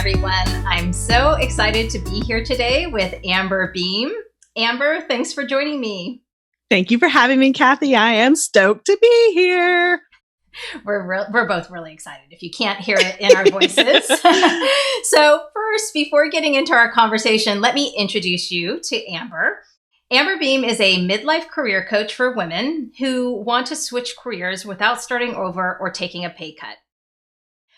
everyone. I'm so excited to be here today with Amber Beam. Amber, thanks for joining me. Thank you for having me, Kathy. I am stoked to be here. We're both really excited, if you can't hear it in our voices. So first, before getting into our conversation, let me introduce you to Amber. Amber Beam is a midlife career coach for women who want to switch careers without starting over or taking a pay cut.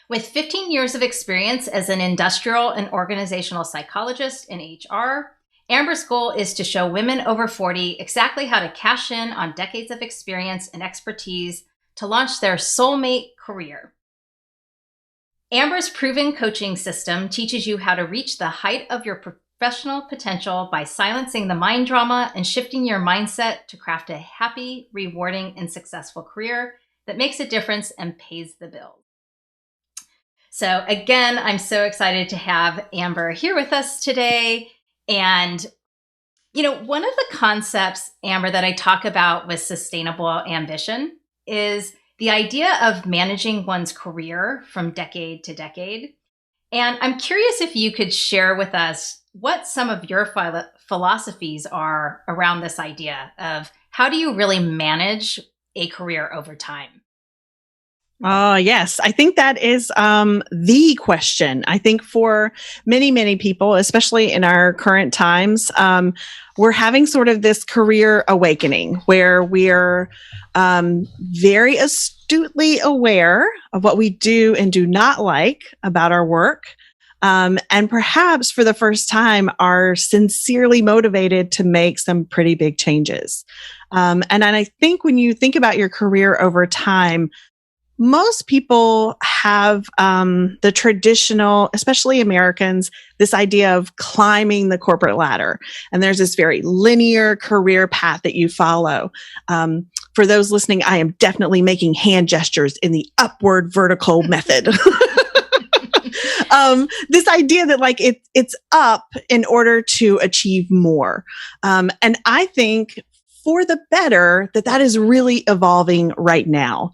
With 15 years of experience as an industrial and organizational psychologist in HR, Amber's goal is to show women over 40 exactly how to cash in on decades of experience and expertise to launch their soulmate career. Amber's proven coaching system teaches you how to reach the height of your professional potential by silencing the mind drama and shifting your mindset to craft a happy, rewarding, and successful career that makes a difference and pays the bills. So again, I'm so excited to have Amber here with us today. And, one of the concepts, Amber, that I talk about with sustainable ambition is the idea of managing one's career from decade to decade. And I'm curious if you could share with us what some of your philosophies are around this idea of how do you really manage a career over time? Yes, I think that is the question. I think for many, many people, especially in our current times, we're having sort of this career awakening where we're very astutely aware of what we do and do not like about our work. And perhaps for the first time are sincerely motivated to make some pretty big changes. And I think when you think about your career over time, most people have the traditional, especially Americans, this idea of climbing the corporate ladder. And there's this very linear career path that you follow. For those listening, I am definitely making hand gestures in the upward vertical method. This idea that it's up in order to achieve more. And I think for the better that is really evolving right now.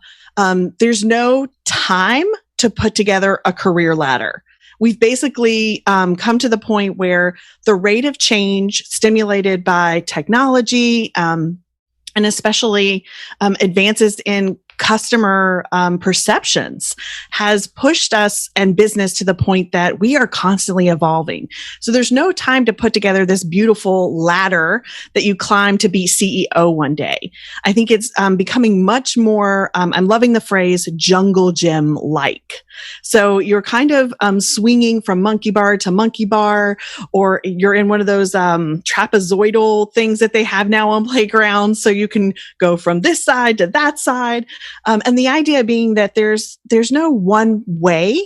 There's no time to put together a career ladder. We've basically come to the point where the rate of change stimulated by technology and especially advances in customer perceptions has pushed us and business to the point that we are constantly evolving. So there's no time to put together this beautiful ladder that you climb to be CEO one day. I think it's becoming much more, I'm loving the phrase jungle gym like. So you're kind of swinging from monkey bar to monkey bar, or you're in one of those trapezoidal things that they have now on playgrounds. So you can go from this side to that side. And the idea being that there's no one way,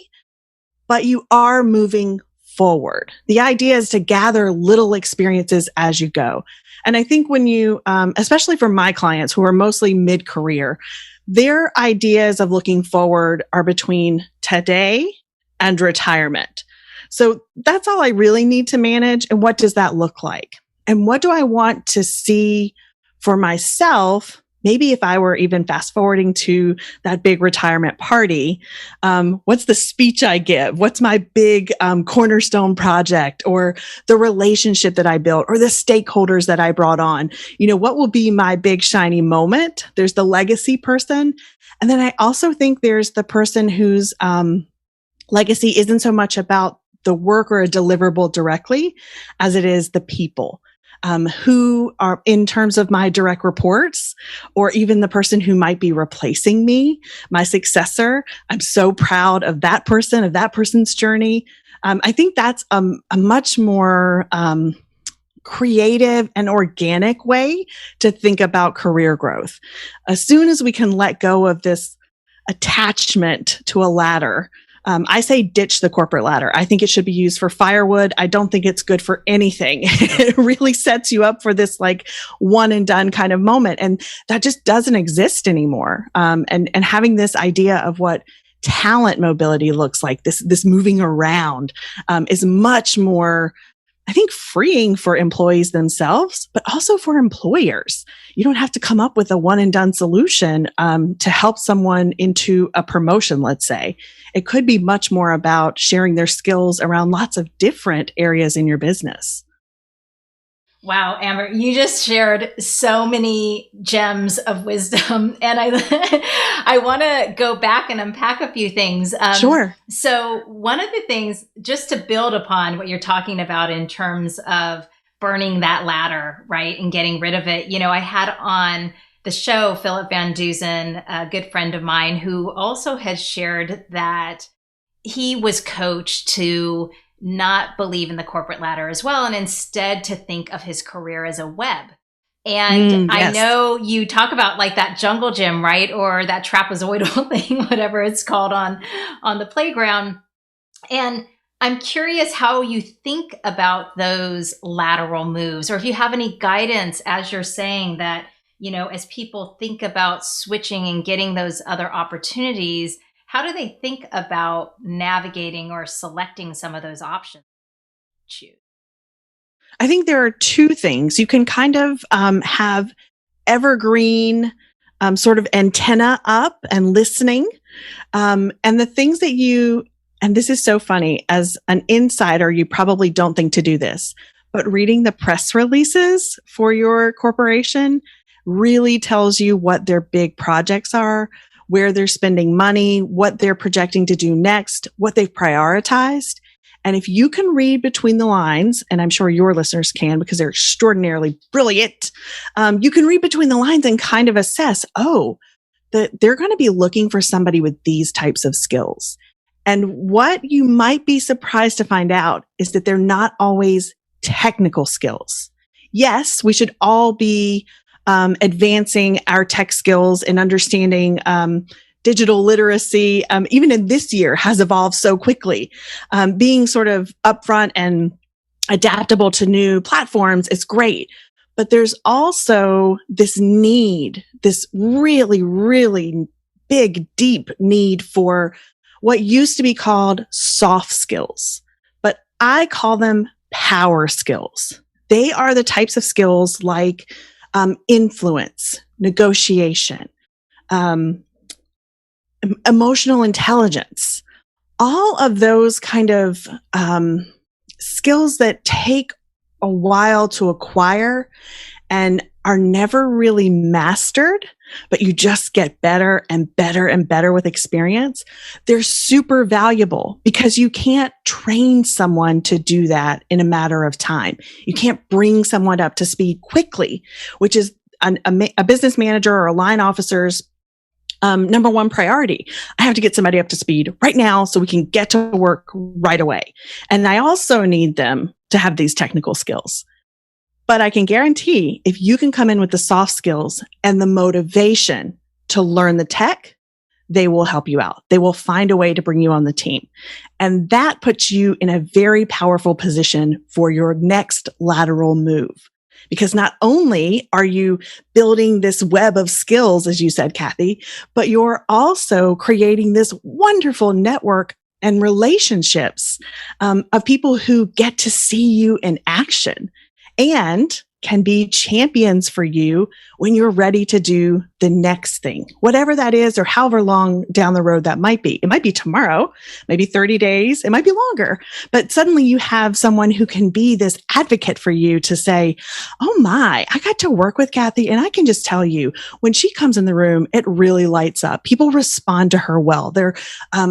but you are moving forward. The idea is to gather little experiences as you go. And I think when you, especially for my clients who are mostly mid-career, their ideas of looking forward are between today and retirement. So that's all I really need to manage. And what does that look like? And what do I want to see for myself? Maybe if I were even fast forwarding to that big retirement party, what's the speech I give? What's my big cornerstone project, or the relationship that I built, or the stakeholders that I brought on? What will be my big shiny moment? There's the legacy person. And then I also think there's the person whose legacy isn't so much about the work or a deliverable directly as it is the people. Who are in terms of my direct reports, or even the person who might be replacing me, my successor. I'm so proud of that person, of that person's journey. I think that's a much more creative and organic way to think about career growth. As soon as we can let go of this attachment to a ladder, I say ditch the corporate ladder. I think it should be used for firewood. I don't think it's good for anything. It really sets you up for this one and done kind of moment. And that just doesn't exist anymore. And having this idea of what talent mobility looks like, this moving around, is much more I think, freeing for employees themselves, but also for employers. You don't have to come up with a one and done solution to help someone into a promotion, let's say. It could be much more about sharing their skills around lots of different areas in your business. Wow, Amber, you just shared so many gems of wisdom. And I want to go back and unpack a few things. Sure. So one of the things, just to build upon what you're talking about in terms of burning that ladder, right, and getting rid of it. I had on the show Philip Van Dusen, a good friend of mine, who also had shared that he was coached to not believe in the corporate ladder as well, and instead to think of his career as a web. And I know you talk about like that jungle gym, right? Or that trapezoidal thing, whatever it's called on the playground. And I'm curious how you think about those lateral moves, or if you have any guidance as you're saying that, as people think about switching and getting those other opportunities, how do they think about navigating or selecting some of those options? Choose. I think there are two things. You can kind of have evergreen sort of antenna up and listening. And the things that and this is so funny, as an insider, you probably don't think to do this, but reading the press releases for your corporation really tells you what their big projects are, where they're spending money, what they're projecting to do next, what they've prioritized. And if you can read between the lines, and I'm sure your listeners can because they're extraordinarily brilliant, you can read between the lines and kind of assess, that they're going to be looking for somebody with these types of skills. And what you might be surprised to find out is that they're not always technical skills. Yes, we should all be advancing our tech skills and understanding digital literacy, even in this year, has evolved so quickly. Being sort of upfront and adaptable to new platforms is great. But there's also this need, this really, really big, deep need for what used to be called soft skills. But I call them power skills. They are the types of skills like influence, negotiation, emotional intelligence, all of those kind of skills that take a while to acquire and are never really mastered, but you just get better and better and better with experience. They're super valuable because you can't train someone to do that in a matter of time. You can't bring someone up to speed quickly, which is a business manager or a line officer's number one priority. I have to get somebody up to speed right now so we can get to work right away. And I also need them to have these technical skills. But I can guarantee if you can come in with the soft skills and the motivation to learn the tech, they will help you out. They will find a way to bring you on the team. And that puts you in a very powerful position for your next lateral move. Because not only are you building this web of skills, as you said, Kathy, but you're also creating this wonderful network and relationships of people who get to see you in action and can be champions for you when you're ready to do the next thing, whatever that is, or however long down the road that might be. It might be tomorrow, maybe 30 days, it might be longer, but suddenly you have someone who can be this advocate for you to say, oh my, I got to work with Kathy, and I can just tell you, when she comes in the room, it really lights up. People respond to her well. They're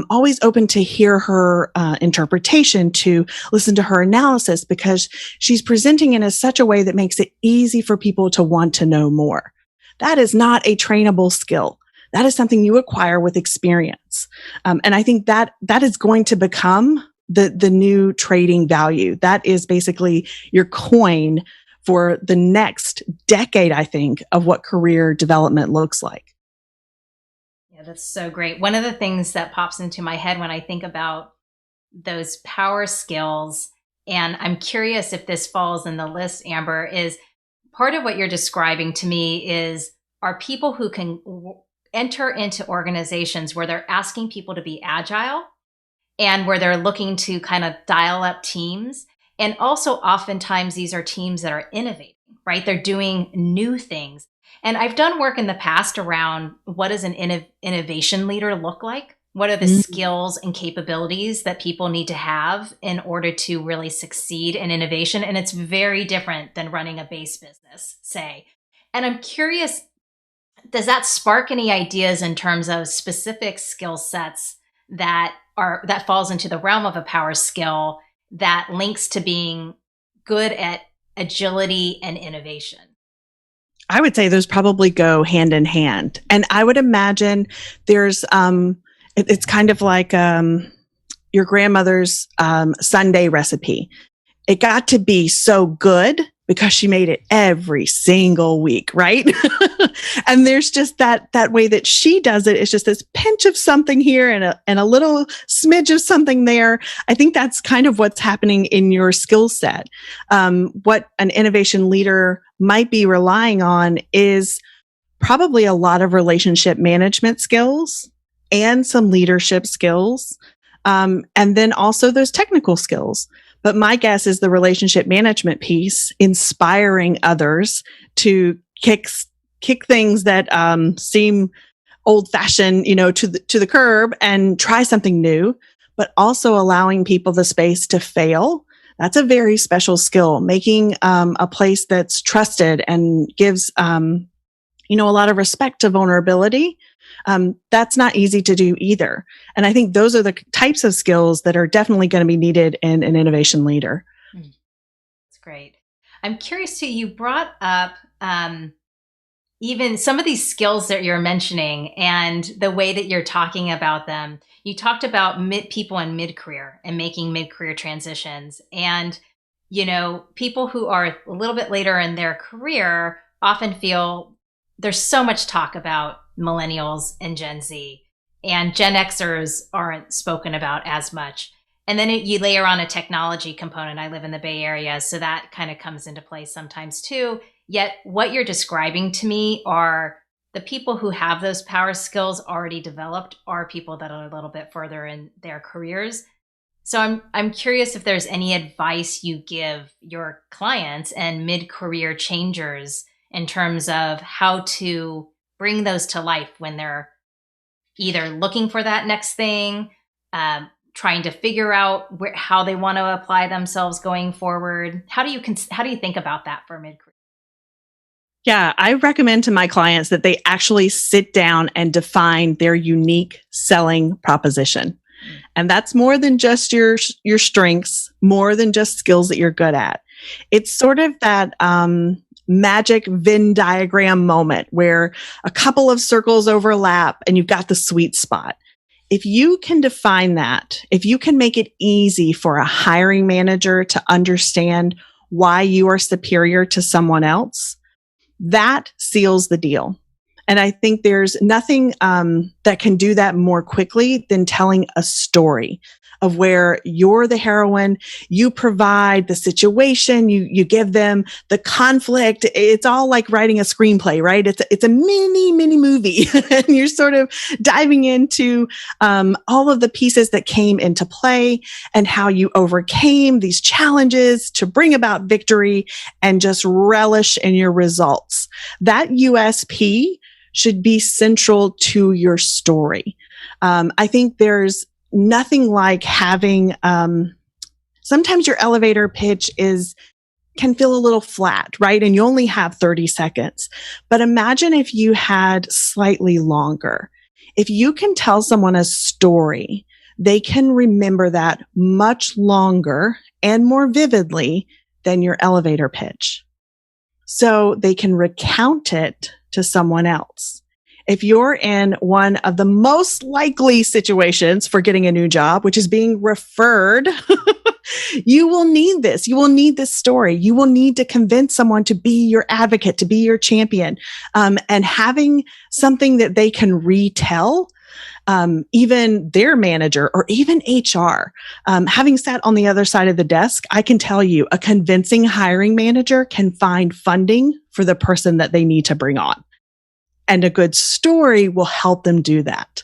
always open to hear her interpretation, to listen to her analysis, because she's presenting in such a way that makes it easy for people to want to know more. That is not a trainable skill. That is something you acquire with experience. And I think that is going to become the new trading value. That is basically your coin for the next decade, I think, of what career development looks like. Yeah, that's so great. One of the things that pops into my head when I think about those power skills, and I'm curious if this falls in the list, Amber, is part of what you're describing to me are people who can enter into organizations where they're asking people to be agile and where they're looking to kind of dial up teams. And also oftentimes these are teams that are innovating, right? They're doing new things. And I've done work in the past around what does an innovation leader look like? What are the skills and capabilities that people need to have in order to really succeed in innovation? And it's very different than running a base business, say. And I'm curious, does that spark any ideas in terms of specific skill sets that falls into the realm of a power skill that links to being good at agility and innovation? I would say those probably go hand in hand. And I would imagine there's, it's kind of like your grandmother's Sunday recipe. It got to be so good because she made it every single week, right? And there's just that way that she does it. It's just this pinch of something here and a little smidge of something there. I think that's kind of what's happening in your skill set. What an innovation leader might be relying on is probably a lot of relationship management skills and some leadership skills, and then also those technical skills. But my guess is the relationship management piece, inspiring others to kick things that seem old-fashioned, to the curb and try something new, but also allowing people the space to fail. That's a very special skill, making a place that's trusted and gives a lot of respect to vulnerability. That's not easy to do either. And I think those are the types of skills that are definitely going to be needed in an innovation leader. That's great. I'm curious too, you brought up even some of these skills that you're mentioning and the way that you're talking about them. You talked about people in mid-career and making mid-career transitions. And, people who are a little bit later in their career often feel there's so much talk about millennials and Gen Z, and Gen Xers aren't spoken about as much. And then you layer on a technology component. I live in the Bay Area, so that kind of comes into play sometimes too. Yet what you're describing to me are the people who have those power skills already developed are people that are a little bit further in their careers. So I'm curious if there's any advice you give your clients and mid-career changers in terms of how to bring those to life when they're either looking for that next thing, trying to figure out how they want to apply themselves going forward. How do you think about that for mid-career? Yeah, I recommend to my clients that they actually sit down and define their unique selling proposition. And that's more than just your strengths, more than just skills that you're good at. It's sort of that magic Venn diagram moment where a couple of circles overlap and you've got the sweet spot. If you can define that, if you can make it easy for a hiring manager to understand why you are superior to someone else, that seals the deal. And I think there's nothing that can do that more quickly than telling a story of where you're the heroine, you provide the situation, you give them the conflict. It's all like writing a screenplay, right? It's a mini movie, and you're sort of diving into all of the pieces that came into play and how you overcame these challenges to bring about victory and just relish in your results. That USP should be central to your story. I think there's nothing like having, sometimes your elevator pitch can feel a little flat, right? And you only have 30 seconds. But imagine if you had slightly longer. If you can tell someone a story, they can remember that much longer and more vividly than your elevator pitch. So they can recount it to someone else. If you're in one of the most likely situations for getting a new job, which is being referred, you will need this. You will need this story. You will need to convince someone to be your advocate, to be your champion, and having something that they can retell, even their manager or even HR. Having sat on the other side of the desk, I can tell you a convincing hiring manager can find funding for the person that they need to bring on. And a good story will help them do that.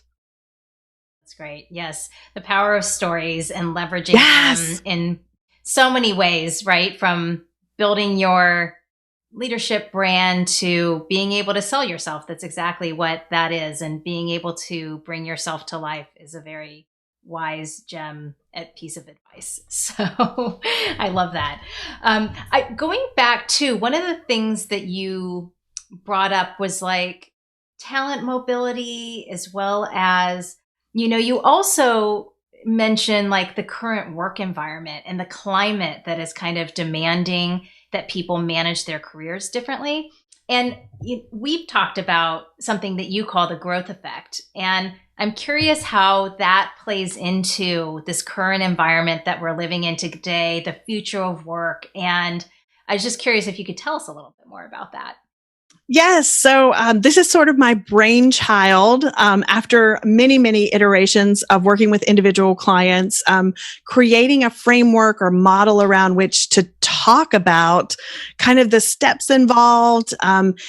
That's great. Yes. The power of stories and leveraging them in so many ways, right? From building your leadership brand to being able to sell yourself. That's exactly what that is. And being able to bring yourself to life is a very wise gem at piece of advice. So I love that. Going back to one of the things that you brought up was like talent mobility, as well as, you also mentioned like the current work environment and the climate that is kind of demanding that people manage their careers differently. And we've talked about something that you call the growth effect. And I'm curious how that plays into this current environment that we're living in today, the future of work. And I was just curious if you could tell us a little bit more about that. Yes. So this is sort of my brainchild after many, many iterations of working with individual clients, creating a framework or model around which to talk about kind of the steps involved and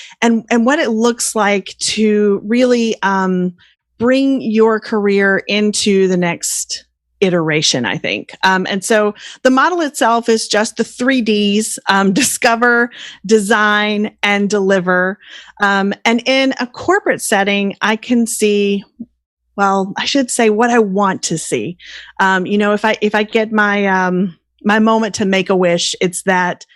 what it looks like to really bring your career into the next iteration, I think. And so the model itself is just the 3Ds, discover, design, and deliver. And in a corporate setting, I can see, well, I should say what I want to see. If I get my, my moment to make a wish, it's that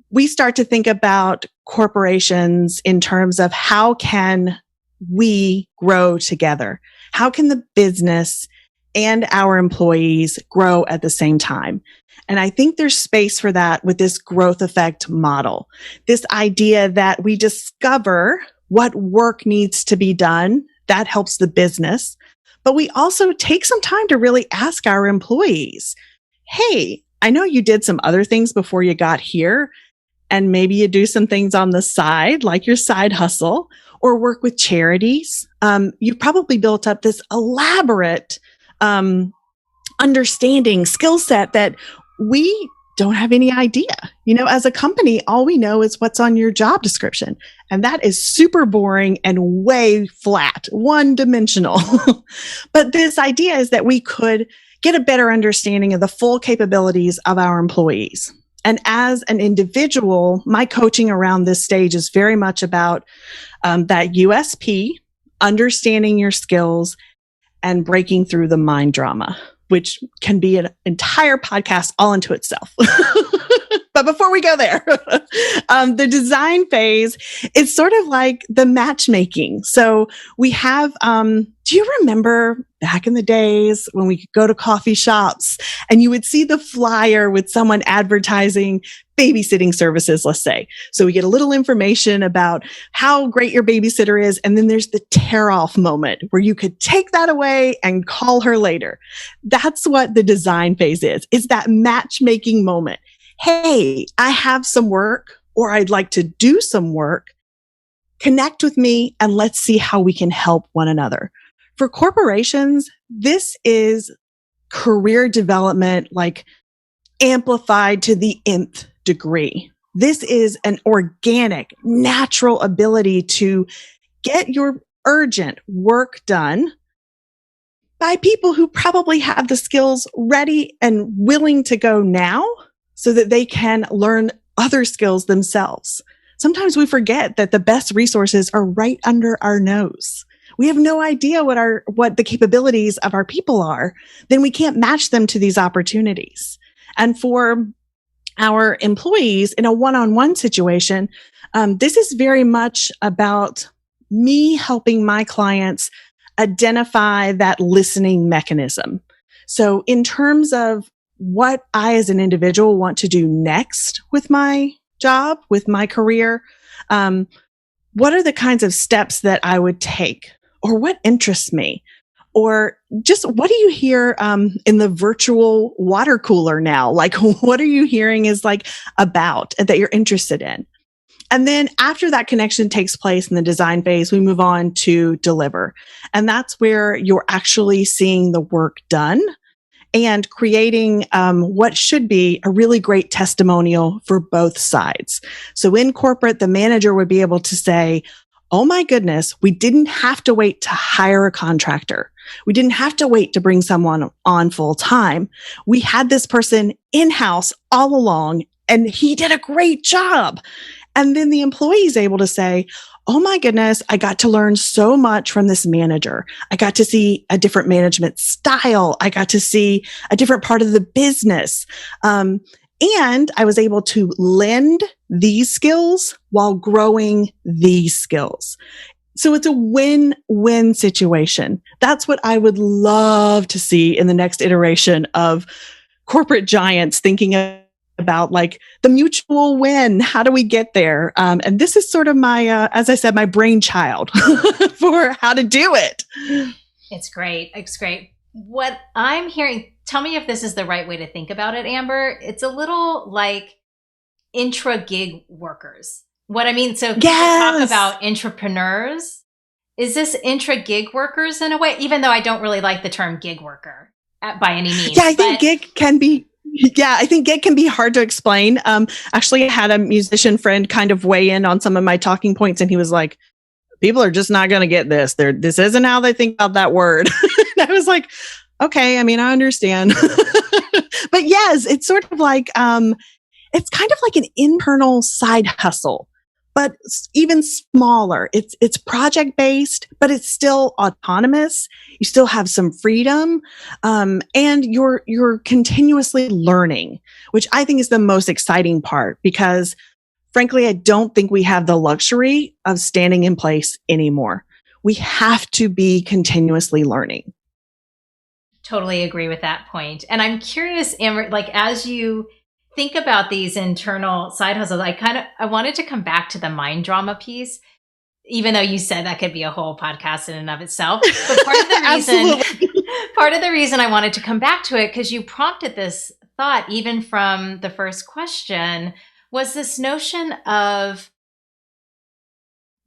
we start to think about corporations in terms of how can we grow together? How can the business and our employees grow at the same time? And I think there's space for that with this growth effect model. This idea that we discover what work needs to be done, that helps the business. But we also take some time to really ask our employees, hey, I know you did some other things before you got here, and maybe you do some things on the side, like your side hustle, or work with charities. You've probably built up this elaborate understanding, skill set that we don't have any idea. As a company, all we know is what's on your job description. And that is super boring and way flat, one dimensional. But this idea is that we could get a better understanding of the full capabilities of our employees. And as an individual, my coaching around this stage is very much about that USP, understanding your skills, and breaking through the mind drama, which can be an entire podcast all into itself. But before we go there, the design phase is sort of like the matchmaking. So we have, do you remember back in the days when we could go to coffee shops and you would see the flyer with someone advertising babysitting services, let's say. So we get a little information about how great your babysitter is. And then there's the tear off moment where you could take that away and call her later. That's what the design phase is that matchmaking moment. Hey, I have some work, or I'd like to do some work. Connect with me and let's see how we can help one another. For corporations, this is career development, like amplified to the nth degree. This is an organic, natural ability to get your urgent work done by people who probably have the skills ready and willing to go now so that they can learn other skills themselves. Sometimes we forget that the best resources are right under our nose. We have no idea what the capabilities of our people are. Then we can't match them to these opportunities. And for our employees in a one-on-one situation, this is very much about me helping my clients identify that listening mechanism. So in terms of what I as an individual want to do next with my job, with my career, what are the kinds of steps that I would take, or what interests me? Or just what do you hear in the virtual water cooler now? Like, what are you hearing is like about that you're interested in? And then after that connection takes place in the design phase, we move on to deliver. And that's where you're actually seeing the work done and creating what should be a really great testimonial for both sides. So in corporate, the manager would be able to say, oh my goodness, we didn't have to wait to hire a contractor. We didn't have to wait to bring someone on full time. We had this person in-house all along, and he did a great job. And then the employee is able to say, oh my goodness, I got to learn so much from this manager. I got to see a different management style. I got to see a different part of the business. And I was able to lend these skills while growing these skills. So it's a win-win situation. That's what I would love to see in the next iteration of corporate giants thinking about like the mutual win. How do we get there? And this is sort of my, as I said, my brainchild for how to do it. It's great. It's great. What I'm hearing, tell me if this is the right way to think about it, Amber. It's a little like intra-gig workers. What I mean, so people talk about entrepreneurs. Is this intra-gig workers in a way? Even though I don't really like the term gig worker by any means. Yeah, I think gig can be hard to explain. Actually, I had a musician friend kind of weigh in on some of my talking points, and he was like, people are just not going to get this. This isn't how they think about that word. And I was like, okay, I mean, I understand. But yes, it's sort of like, it's kind of like an internal side hustle, but even smaller. It's project based, but it's still autonomous. You still have some freedom, and you're continuously learning, which I think is the most exciting part, because frankly, I don't think we have the luxury of standing in place anymore. We have to be continuously learning. Totally agree with that point. And I'm curious, Amber, like as you think about these internal side hustles, I wanted to come back to the mind drama piece, even though you said that could be a whole podcast in and of itself. But part of the reason I wanted to come back to it, because you prompted this thought, even from the first question, was this notion of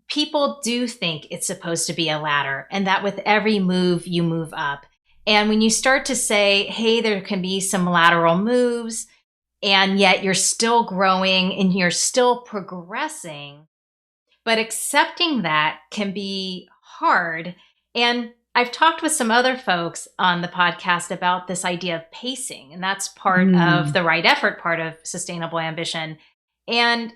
people do think it's supposed to be a ladder, and that with every move you move up. And when you start to say, hey, there can be some lateral moves, and yet you're still growing and you're still progressing, but accepting that can be hard. And I've talked with some other folks on the podcast about this idea of pacing, and that's part of the right effort, part of sustainable ambition. And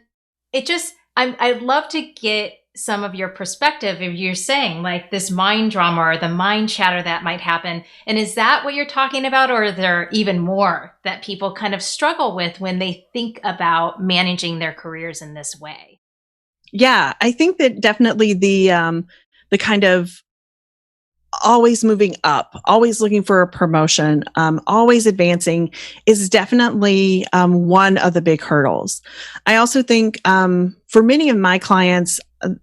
it just, I'd love to get some of your perspective if you're saying like this mind drama or the mind chatter that might happen. And is that what you're talking about? Or is there even more that people kind of struggle with when they think about managing their careers in this way? Yeah, I think that definitely the kind of always moving up, always looking for a promotion, always advancing is definitely one of the big hurdles. I also think for many of my clients,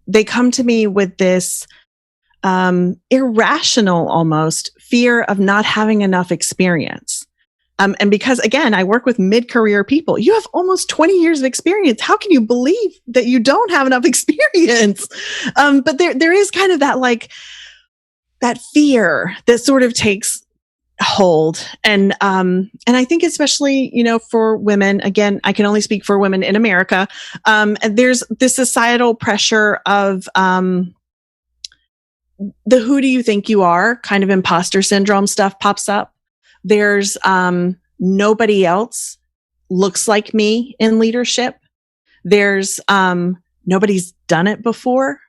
they come to me with this irrational almost fear of not having enough experience. And because, again, I work with mid-career people, you have almost 20 years of experience. How can you believe that you don't have enough experience? But there is kind of that that fear that sort of takes hold. And I think especially, for women, again, I can only speak for women in America. And there's this societal pressure of, the who do you think you are kind of imposter syndrome stuff pops up. There's, nobody else looks like me in leadership. There's, nobody's done it before.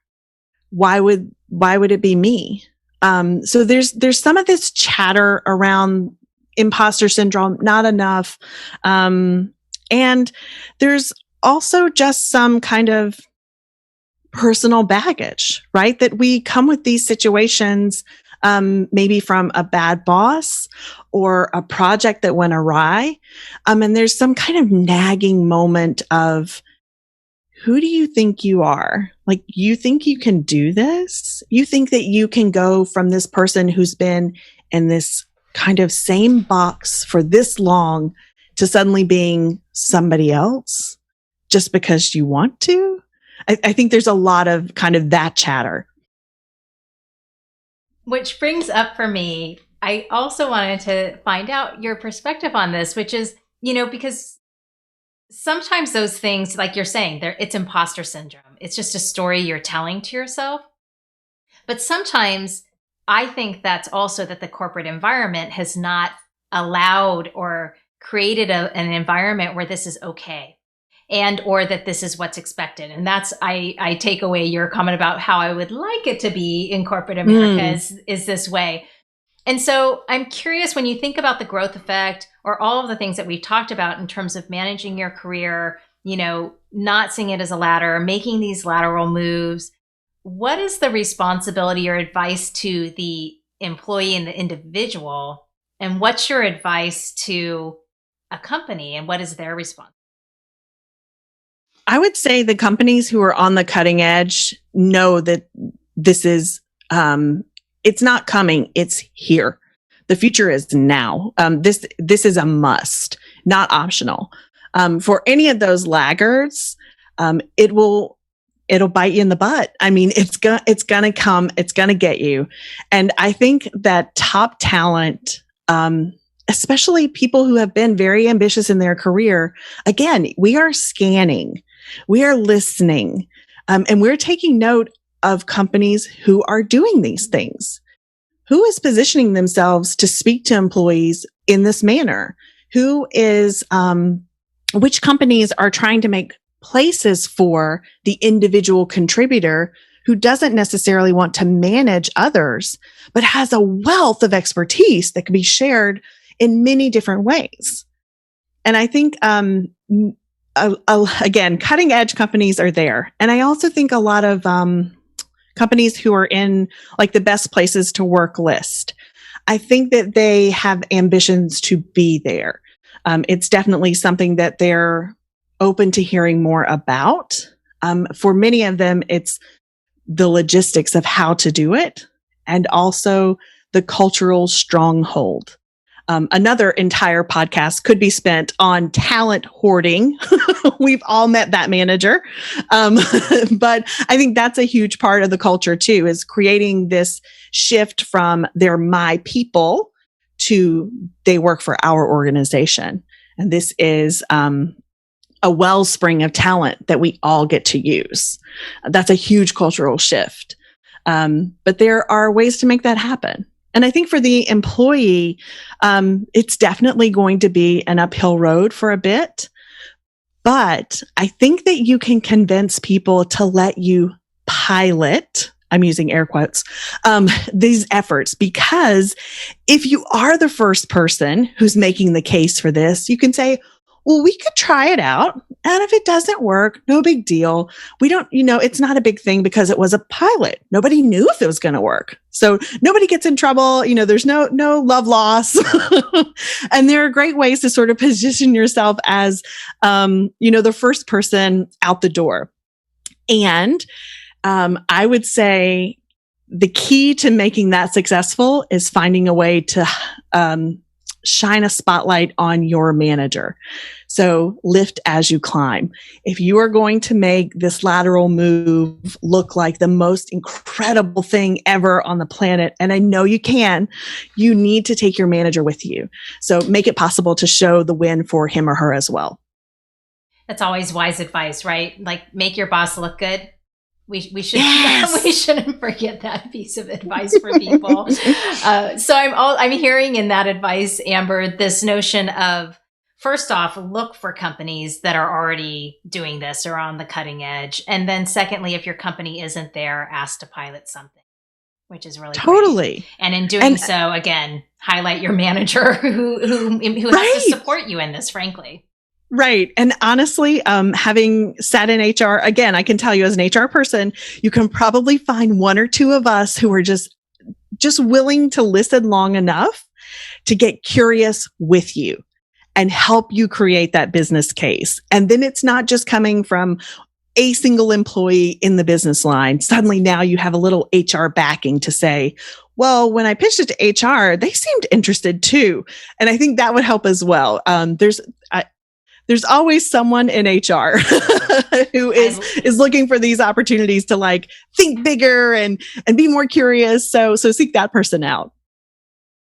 Why would it be me? So there's some of this chatter around imposter syndrome, not enough. And there's also just some kind of personal baggage, right? That we come with these situations, maybe from a bad boss or a project that went awry. And there's some kind of nagging moment of, who do you think you are? Like, you think you can do this? You think that you can go from this person who's been in this kind of same box for this long to suddenly being somebody else just because you want to? I think there's a lot of kind of that chatter. Which brings up for me, I also wanted to find out your perspective on this, which is, because sometimes those things, like you're saying, it's imposter syndrome. it's just a story you're telling to yourself. But sometimes I think that's also that the corporate environment has not allowed or created an environment where this is okay and or that this is what's expected. And that's, I take away your comment about how I would like it to be in corporate America is this way. And so I'm curious, when you think about the growth effect or all of the things that we've talked about in terms of managing your career, not seeing it as a ladder, making these lateral moves, what is the responsibility or advice to the employee and the individual? And what's your advice to a company and what is their response? I would say the companies who are on the cutting edge know that this is, it's not coming, it's here. The future is now. This is a must, not optional. For any of those laggards, it'll bite you in the butt. I mean, it's gonna come, it's gonna get you. And I think that top talent, especially people who have been very ambitious in their career, again, we are scanning, we are listening, and we're taking note of companies who are doing these things. Who is positioning themselves to speak to employees in this manner? Which companies are trying to make places for the individual contributor who doesn't necessarily want to manage others, but has a wealth of expertise that can be shared in many different ways. And I think, again, cutting edge companies are there. And I also think a lot of companies who are in like the best places to work list, I think that they have ambitions to be there. It's definitely something that they're open to hearing more about. For many of them, it's the logistics of how to do it and also the cultural stronghold. Another entire podcast could be spent on talent hoarding. We've all met that manager. But I think that's a huge part of the culture too, is creating this shift from they're my people to they work for our organization. And this is a wellspring of talent that we all get to use. That's a huge cultural shift. But there are ways to make that happen. And I think for the employee, it's definitely going to be an uphill road for a bit. But I think that you can convince people to let you pilot, I'm using air quotes, these efforts, because if you are the first person who's making the case for this, you can say, well, we could try it out. And if it doesn't work, no big deal. We don't, it's not a big thing because it was a pilot. Nobody knew if it was going to work. So nobody gets in trouble. There's no love loss. And there are great ways to sort of position yourself as, the first person out the door. And, I would say the key to making that successful is finding a way to, shine a spotlight on your manager. So lift as you climb. If you are going to make this lateral move look like the most incredible thing ever on the planet, and I know you can, you need to take your manager with you. So make it possible to show the win for him or her as well. That's always wise advice, right? Like make your boss look good. We should Yes. we shouldn't forget that piece of advice for people. So I'm hearing in that advice, Amber, this notion of, first off, look for companies that are already doing this or on the cutting edge, and then secondly, if your company isn't there, ask to pilot something, which is really totally great. And in doing so, again, highlight your manager who has to support you in this, frankly. Right. And honestly, having sat in HR, again, I can tell you as an HR person, you can probably find one or two of us who are just willing to listen long enough to get curious with you and help you create that business case. And then it's not just coming from a single employee in the business line. Suddenly now you have a little HR backing to say, well, when I pitched it to HR, they seemed interested too. And I think that would help as well. There's always someone in HR who is looking for these opportunities to like think bigger and be more curious. So seek that person out.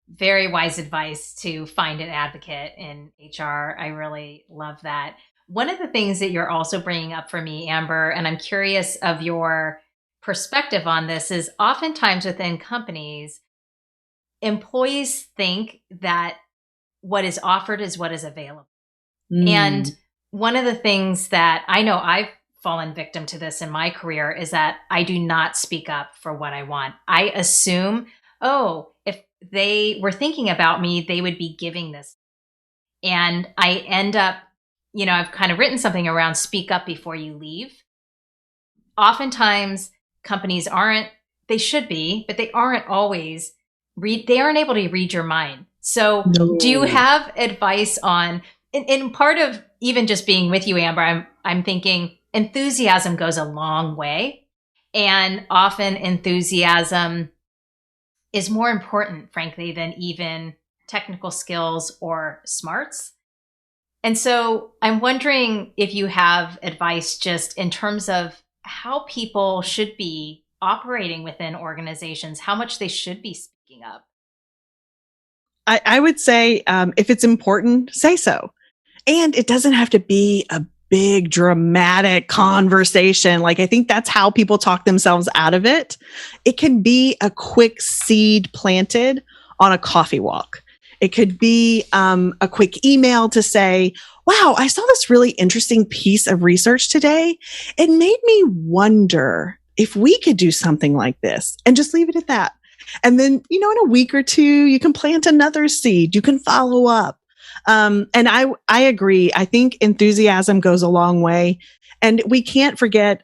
Very wise advice to find an advocate in HR. I really love that. One of the things that you're also bringing up for me, Amber, and I'm curious of your perspective on this, is oftentimes within companies, employees think that what is offered is what is available. And one of the things that I know I've fallen victim to this in my career is that I do not speak up for what I want. I assume, oh, if they were thinking about me, they would be giving this. And I end up, I've kind of written something around speak up before you leave. Oftentimes companies they should be, but they aren't always they aren't able to read your mind. So do you have advice on, and part of even just being with you, Amber, I'm thinking enthusiasm goes a long way. And often enthusiasm is more important, frankly, than even technical skills or smarts. And so I'm wondering if you have advice just in terms of how people should be operating within organizations, how much they should be speaking up. I would say if it's important, say so. And it doesn't have to be a big dramatic conversation. Like, I think that's how people talk themselves out of it. It can be a quick seed planted on a coffee walk. It could be a quick email to say, wow, I saw this really interesting piece of research today. It made me wonder if we could do something like this, and just leave it at that. And then, in a week or two, you can plant another seed. You can follow up. And I agree. I think enthusiasm goes a long way. And we can't forget,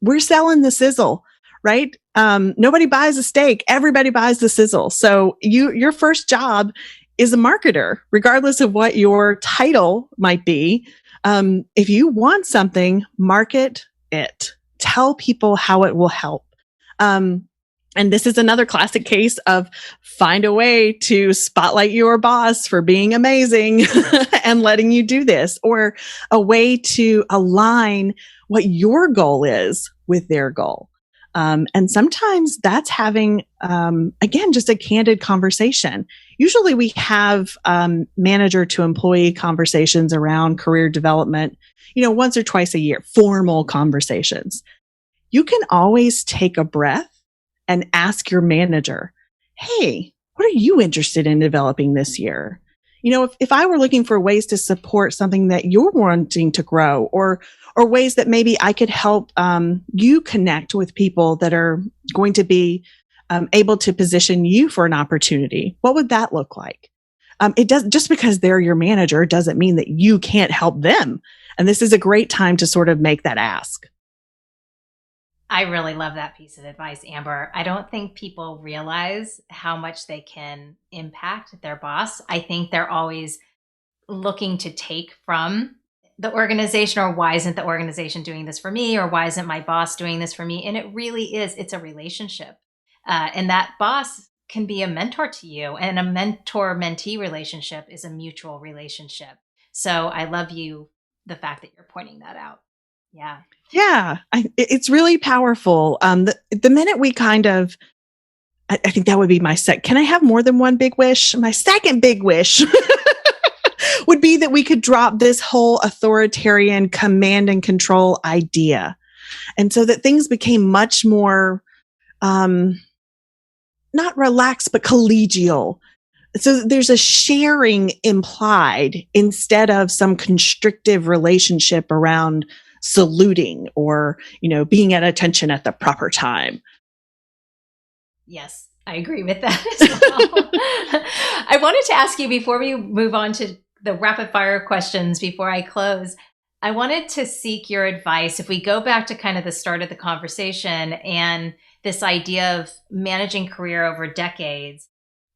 we're selling the sizzle, right? Nobody buys a steak. Everybody buys the sizzle. So your first job is a marketer, regardless of what your title might be. If you want something, market it. Tell people how it will help. And this is another classic case of find a way to spotlight your boss for being amazing and letting you do this, or a way to align what your goal is with their goal. And sometimes that's having, again, just a candid conversation. Usually we have manager to employee conversations around career development, once or twice a year, formal conversations. You can always take a breath and ask your manager, hey, what are you interested in developing this year? If I were looking for ways to support something that you're wanting to grow, or ways that maybe I could help you connect with people that are going to be able to position you for an opportunity, what would that look like? It does, just because they're your manager doesn't mean that you can't help them. And this is a great time to sort of make that ask. I really love that piece of advice, Amber. I don't think people realize how much they can impact their boss. I think they're always looking to take from the organization, or why isn't the organization doing this for me? Or why isn't my boss doing this for me? And it really is, it's a relationship. And that boss can be a mentor to you, and a mentor-mentee relationship is a mutual relationship. So I love the fact that you're pointing that out. Yeah. Yeah, it's really powerful. The minute we kind of, I think that would be my can I have more than one big wish? My second big wish would be that we could drop this whole authoritarian command and control idea. And so that things became much more, not relaxed, but collegial. So there's a sharing implied instead of some constrictive relationship around saluting or, being at attention at the proper time. Yes, I agree with that as well. I wanted to ask you, before we move on to the rapid fire questions before I close, I wanted to seek your advice. If we go back to kind of the start of the conversation and this idea of managing career over decades,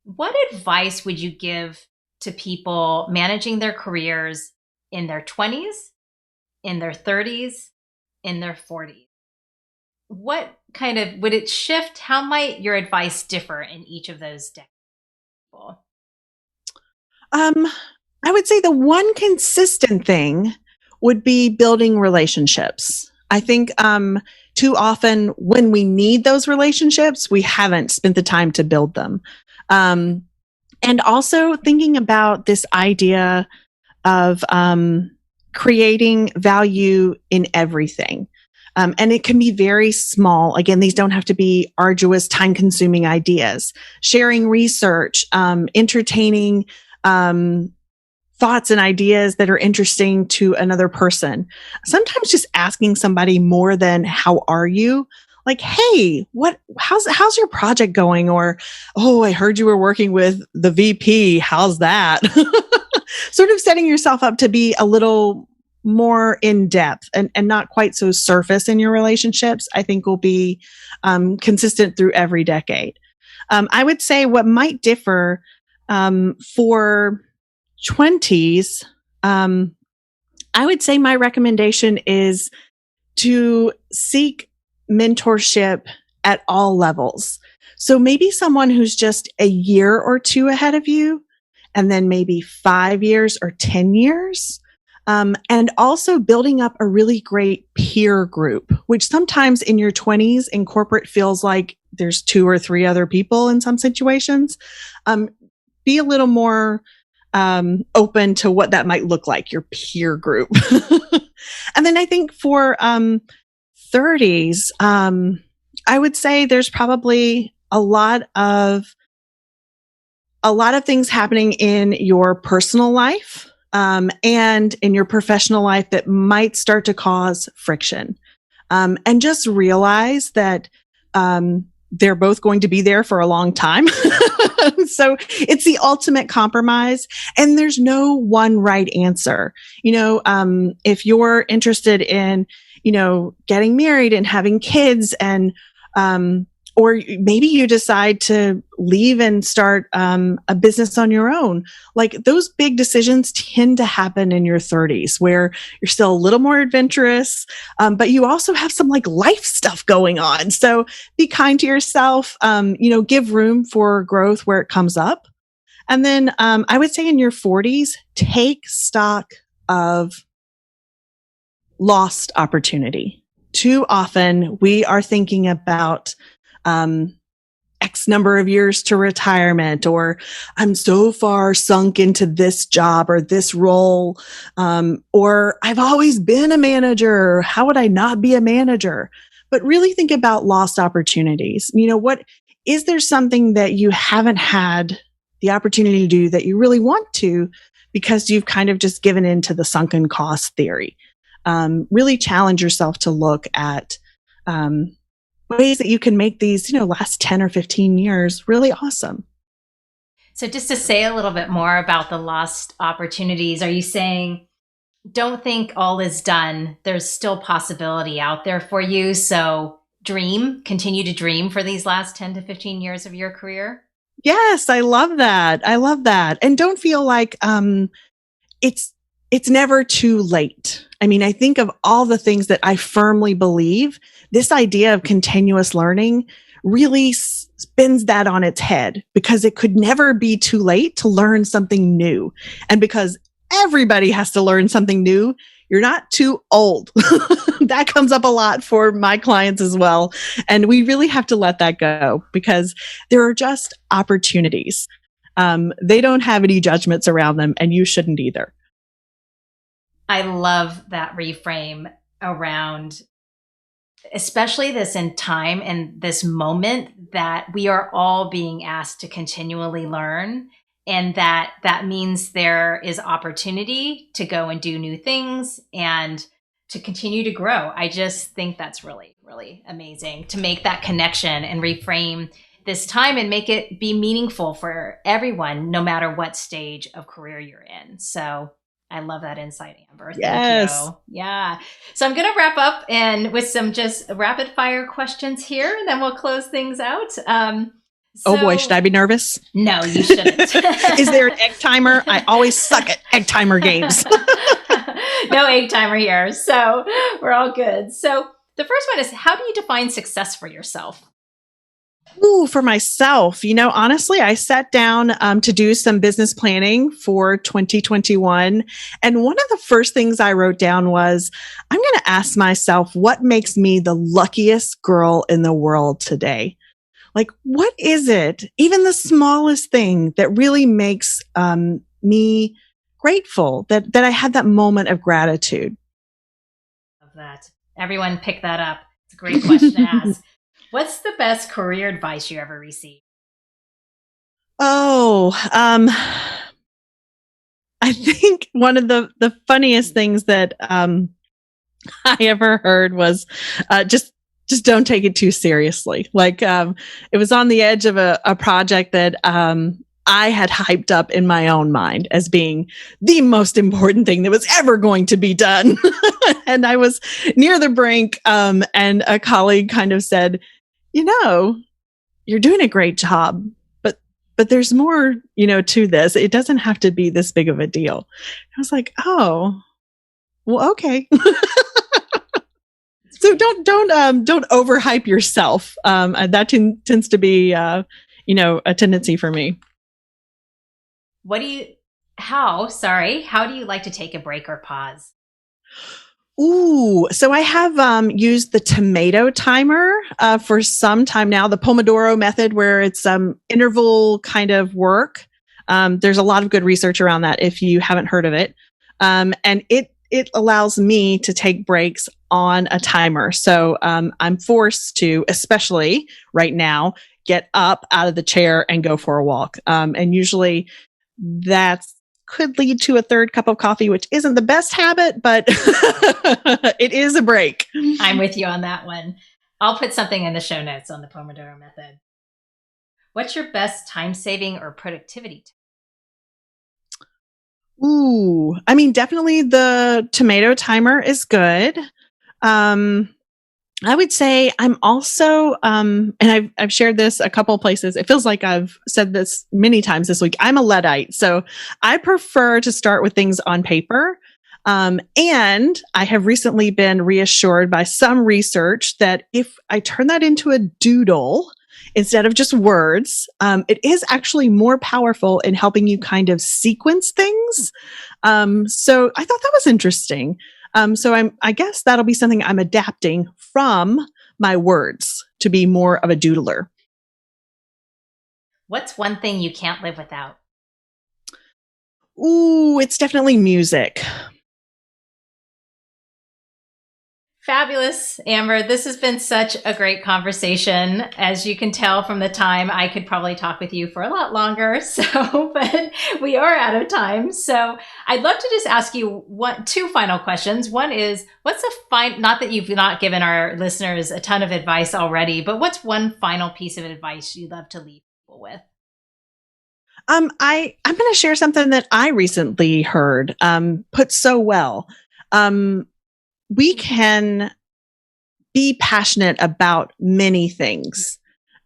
what advice would you give to people managing their careers in their 20s, in their 30s, in their 40s? What kind of, would it shift? How might your advice differ in each of those decades? I would say the one consistent thing would be building relationships. I think too often when we need those relationships, we haven't spent the time to build them. And also thinking about this idea of creating value in everything. And it can be very small. Again, these don't have to be arduous, time consuming ideas. Sharing research, entertaining thoughts and ideas that are interesting to another person. Sometimes just asking somebody more than how are you? Like, hey, how's your project going? Or, oh, I heard you were working with the VP. How's that? Sort of setting yourself up to be a little more in depth and not quite so surface in your relationships, I think will be consistent through every decade. I would say what might differ for 20s, I would say my recommendation is to seek mentorship at all levels. So maybe someone who's just a year or two ahead of you, and then maybe 5 years or 10 years. And also building up a really great peer group, which sometimes in your 20s in corporate feels like there's 2 or 3 other people in some situations. Be a little more open to what that might look like, your peer group. And then I think for 30s, I would say there's probably a lot of things happening in your personal life and in your professional life that might start to cause friction. And just realize that they're both going to be there for a long time. So it's the ultimate compromise, and there's no one right answer. If you're interested in, getting married and having kids, and or maybe you decide to leave and start a business on your own. Like, those big decisions tend to happen in your 30s, where you're still a little more adventurous, but you also have some like life stuff going on. So be kind to yourself, give room for growth where it comes up. And then I would say in your 40s, take stock of lost opportunity. Too often we are thinking about X number of years to retirement, or I'm so far sunk into this job or this role, or I've always been a manager. How would I not be a manager? But really think about lost opportunities. Is there something that you haven't had the opportunity to do that you really want to, because you've kind of just given into the sunken cost theory? Really challenge yourself to look at, ways that you can make these, last 10 or 15 years really awesome. So just to say a little bit more about the lost opportunities, are you saying don't think all is done? There's still possibility out there for you. So continue to dream for these last 10 to 15 years of your career. Yes, I love that. And don't feel like it's never too late. I mean, I think of all the things that I firmly believe, this idea of continuous learning really spins that on its head, because it could never be too late to learn something new. And because everybody has to learn something new, you're not too old. That comes up a lot for my clients as well. And we really have to let that go, because there are just opportunities. They don't have any judgments around them, and you shouldn't either. I love that reframe around, especially this in time and this moment, that we are all being asked to continually learn, and that means there is opportunity to go and do new things and to continue to grow. I just think that's really, really amazing to make that connection and reframe this time and make it be meaningful for everyone, no matter what stage of career you're in. So I love that insight, Amber. Yes. Thank you. Yeah. So I'm going to wrap up and with some just rapid fire questions here, and then we'll close things out. Oh boy, should I be nervous? No, you shouldn't. Is there an egg timer? I always suck at egg timer games. No egg timer here. So we're all good. So the first one is, how do you define success for yourself? Ooh, for myself, honestly, I sat down to do some business planning for 2021. And one of the first things I wrote down was, I'm going to ask myself, what makes me the luckiest girl in the world today? Like, what is it, even the smallest thing, that really makes me grateful that I had that moment of gratitude. Love that. Everyone pick that up. It's a great question to ask. What's the best career advice you ever received? Oh, I think one of the funniest things that I ever heard was just don't take it too seriously. Like it was on the edge of a project that I had hyped up in my own mind as being the most important thing that was ever going to be done. And I was near the brink, and a colleague kind of said, you're doing a great job, but there's more, to this. It doesn't have to be this big of a deal. I was like, oh, well, okay. So don't overhype yourself. That tends to be, a tendency for me. How do you like to take a break or pause? Ooh, so I have used the tomato timer for some time now, the Pomodoro method, where it's interval kind of work. There's a lot of good research around that if you haven't heard of it. And it allows me to take breaks on a timer. So I'm forced to, especially right now, get up out of the chair and go for a walk. And usually that could lead to a third cup of coffee, which isn't the best habit, but it is a break. I'm with you on that one. I'll put something in the show notes on the Pomodoro method. What's your best time-saving or productivity tip? Ooh, I mean, definitely the tomato timer is good. I would say I'm also, and I've shared this a couple of places. It feels like I've said this many times this week. I'm a Luddite, so I prefer to start with things on paper. And I have recently been reassured by some research that if I turn that into a doodle instead of just words, it is actually more powerful in helping you kind of sequence things. So I thought that was interesting. So I guess that'll be something I'm adapting from my words to be more of a doodler. What's one thing you can't live without? Ooh, it's definitely music. Fabulous, Amber. This has been such a great conversation. As you can tell from the time, I could probably talk with you for a lot longer. But we are out of time. So I'd love to just ask you two final questions. One is, not that you've not given our listeners a ton of advice already, but what's one final piece of advice you'd love to leave people with? I'm going to share something that I recently heard, put so well. We can be passionate about many things,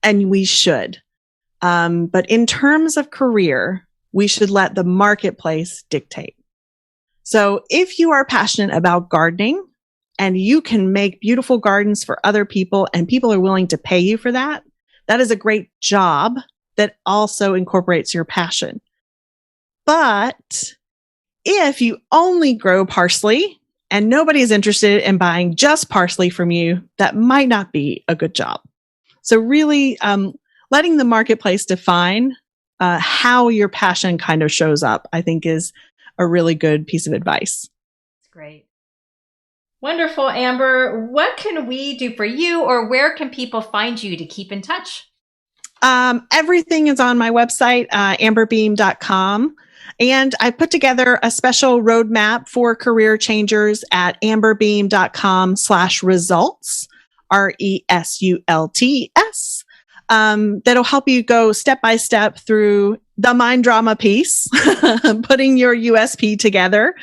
and we should. But in terms of career, we should let the marketplace dictate. So if you are passionate about gardening and you can make beautiful gardens for other people and people are willing to pay you for that, that is a great job that also incorporates your passion. But if you only grow parsley and nobody is interested in buying just parsley from you, that might not be a good job. So really letting the marketplace define how your passion kind of shows up, I think is a really good piece of advice. That's great. Wonderful, Amber. What can we do for you, or where can people find you to keep in touch? Everything is on my website, amberbeam.com. And I put together a special roadmap for career changers at amberbeam.com/results, RESULTS. That'll help you go step by step through the mind drama piece, putting your USP together,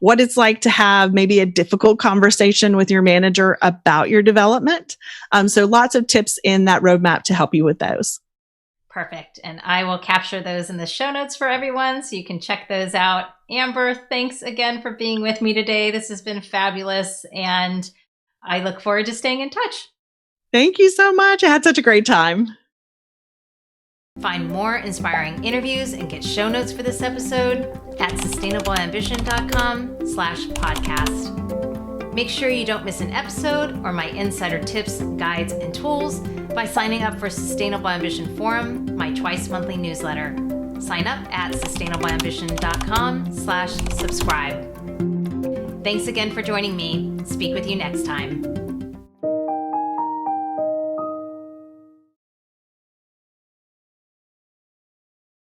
what it's like to have maybe a difficult conversation with your manager about your development. So lots of tips in that roadmap to help you with those. Perfect. And I will capture those in the show notes for everyone so you can check those out. Amber, thanks again for being with me today. This has been fabulous, and I look forward to staying in touch. Thank you so much. I had such a great time. Find more inspiring interviews and get show notes for this episode at sustainableambition.com/podcast. Make sure you don't miss an episode or my insider tips, guides, and tools by signing up for Sustainable Ambition Forum, my twice monthly newsletter. Sign up at sustainableambition.com/subscribe. Thanks again for joining me. Speak with you next time.